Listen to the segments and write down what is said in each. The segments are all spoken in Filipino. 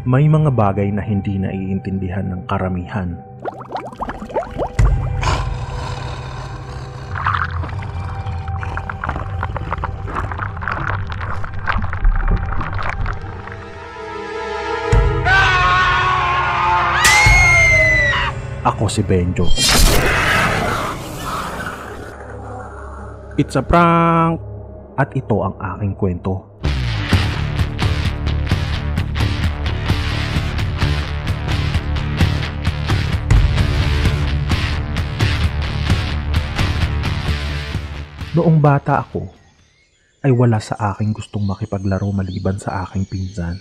May mga bagay na hindi naiintindihan ng karamihan. Ako si Benjo. It's a prank! At ito ang aking kwento. Noong bata ako, ay wala sa aking gustong makipaglaro maliban sa aking pinsan.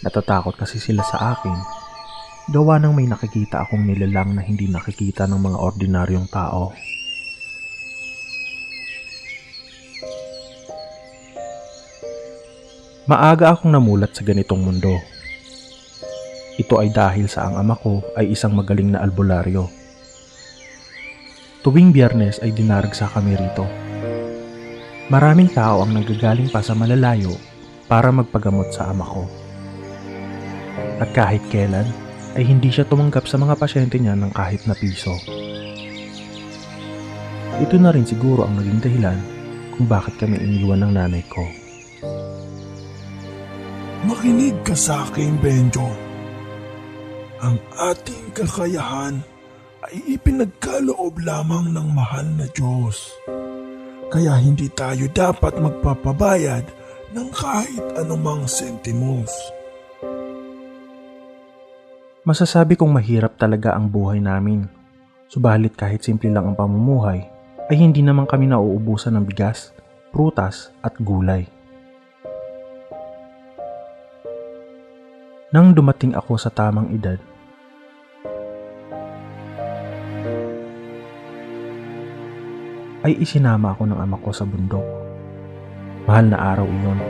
Natatakot kasi sila sa akin, gawa ng may nakikita akong nilalang na hindi nakikita ng mga ordinaryong tao. Maaga akong namulat sa ganitong mundo. Ito ay dahil sa ang ama ko ay isang magaling na albularyo. Tuwing Biyernes ay dinaragsa kami rito. Maraming tao ang nagagaling pa sa malalayo para magpagamot sa ama ko. At kahit kailan ay hindi siya tumanggap sa mga pasyente niya ng kahit na piso. Ito na rin siguro ang naging dahilan kung bakit kami iniwan ng nanay ko. Makinig ka sa akin, Benjo. Ang ating kakayahan ay ipinagkaloob lamang ng mahal na Diyos. Kaya hindi tayo dapat magpapabayad ng kahit anumang sentimos. Masasabi kong mahirap talaga ang buhay namin. Subalit kahit simple lang ang pamumuhay, ay hindi naman kami nauubusan ng bigas, prutas at gulay. Nang dumating ako sa tamang edad, ay isinama ako ng ama ko sa bundok. Mahal na araw iyon,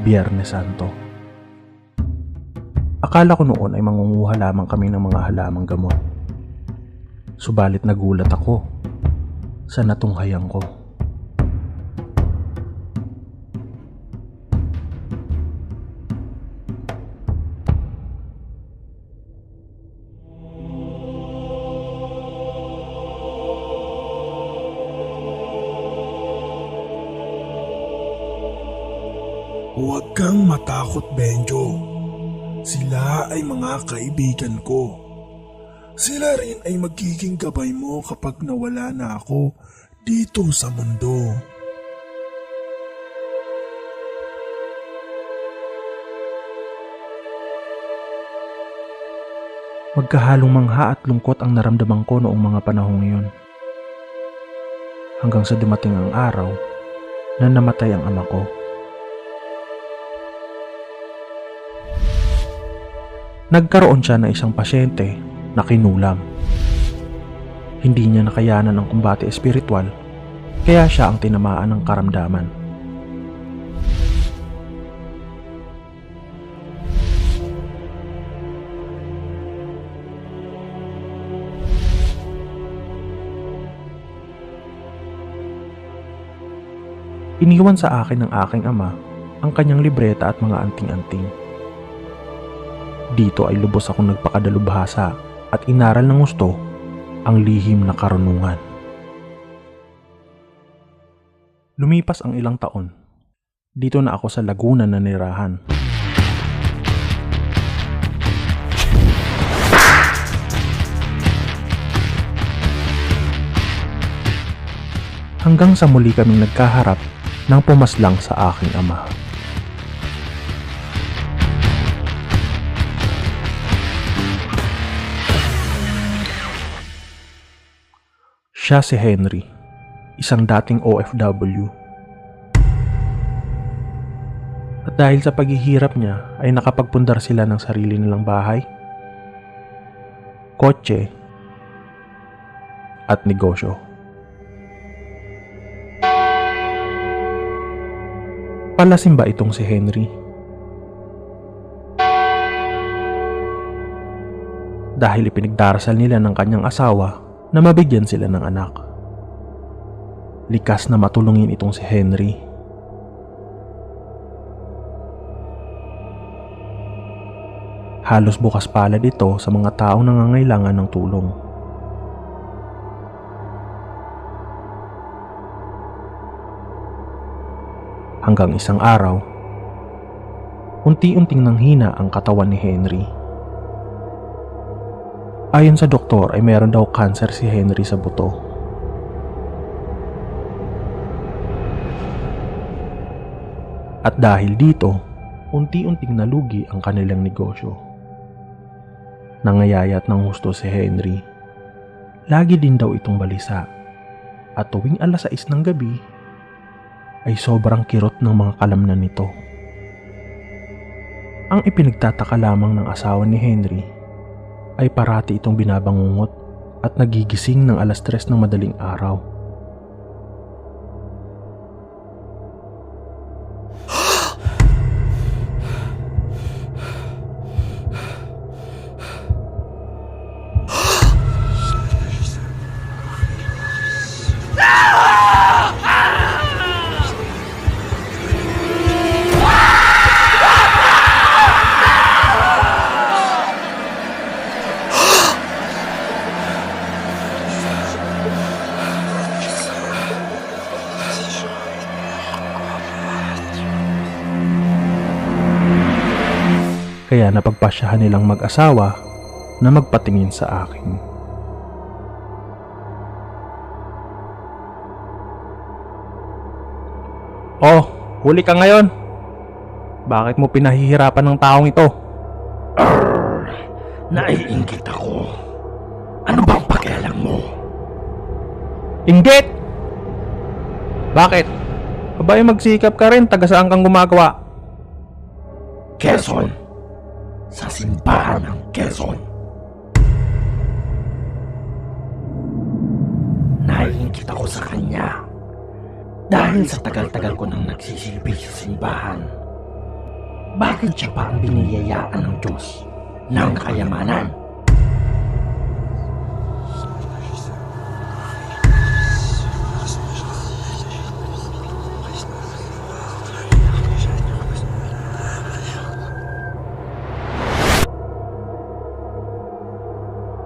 Biyernes Santo. Akala ko noon ay mangunguha lamang kami ng mga halamang gamot. Subalit nagulat ako sa natunghayan ko. Huwag kang matakot, Benjo. Sila ay mga kaibigan ko. Sila rin ay magiging gabay mo kapag nawala na ako dito sa mundo. Magkahalong mangha at lungkot ang naramdaman ko noong mga panahong iyon. Hanggang sa dumating ang araw na namatay ang ama ko. Nagkaroon siya ng isang pasyente na kinulam. Hindi niya nakayanan ang kumbate espiritual, kaya siya ang tinamaan ng karamdaman. Iniwan sa akin ng aking ama ang kanyang libreta at mga anting-anting. Dito ay lubos akong nagpakadalubhasa at inaral ng gusto ang lihim na karunungan. Lumipas ang ilang taon. Dito na ako sa Laguna nanirahan. Hanggang sa muli kaming nagkaharap ng pumaslang sa aking ama. Siya si Henry, isang dating OFW. At dahil sa paghihirap niya ay nakapagpundar sila ng sarili nilang bahay, kotse, at negosyo. Palasim ba itong si Henry? Dahil ipinagdarasal nila ng kanyang asawa na mabigyan sila ng anak. Likas na matulungin itong si Henry. Halos bukas palad ito sa mga taong nangangailangan ng tulong. Hanggang isang araw, unti-unting nanghina ang katawan ni Henry. Ayon sa doktor ay meron daw cancer si Henry sa buto. At dahil dito, unti-unting nalugi ang kanilang negosyo. Nangayayat ng husto si Henry. Lagi din daw itong balisa. At tuwing 6:00 ng gabi, ay sobrang kirot ng mga kalamnan nito. Ang ipinagtataka lamang ng asawa ni Henry ay parati itong binabangungot at nagigising ng 3:00 ng madaling araw. Kaya napagpasyahan nilang mag-asawa na magpatingin sa akin. Oh, huli ka ngayon. Bakit mo pinahihirapan ng taong ito? Naiinggit ako. Ano bang pakialam mo? Inggit! Bakit? Abay magsikap ka rin, taga saan kang gumagawa? Quezon. Sa simbahan ng Quezon. Naiinggit ako sa kanya. Dahil sa tagal-tagal ko nang nagsisilbi sa simbahan. Bakit siya pa ang biniyayaan ng Diyos ng kayamanan?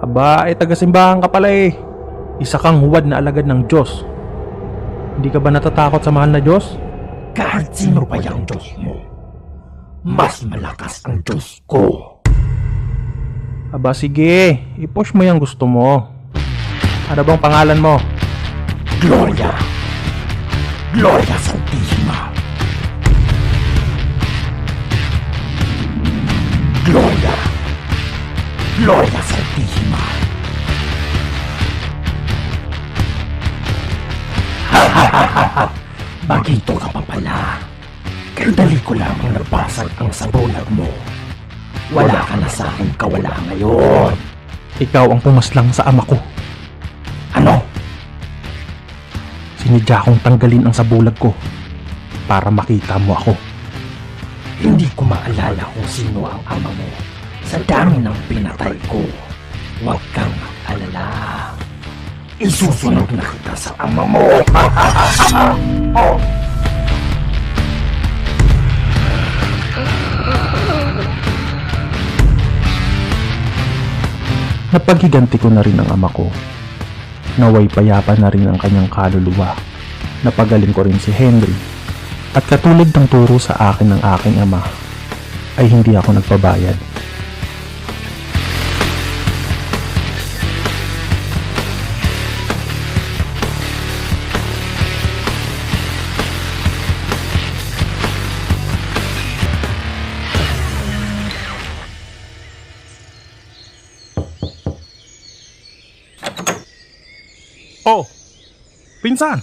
Aba, ay taga-simbahan ka pala eh. Isa kang huwad na alagad ng Diyos. Hindi ka ba natatakot sa mahal na Diyos? Kahit sino pa yung Diyos mo, mas malakas ang Diyos ko. Aba sige, i-push mo yung gusto mo. Ano bang pangalan mo? Gloria. Gloria Santissima. Gloria. Gloria Santissima. Bagito ka pa pala. Kandali ko lamang nabasag ang sabulag mo. Wala ka na sa aking kawala ngayon. Ikaw ang pumaslang sa ama ko. Ano? Sinadya kong tanggalin ang sabulag ko para makita mo ako. Hindi ko maalala kung sino ang ama mo. Sa dami ng pinatay ko, huwag kang mag-alala. Isusunod na kita sa ama mo. Oh. Napaghiganti ko na rin ang ama ko. Naway payapa na rin ang kanyang kaluluwa. Napagaling ko rin si Henry. At katulad ng turo sa akin ng aking ama, ay hindi ako nagpabayad. Oh, pinsan!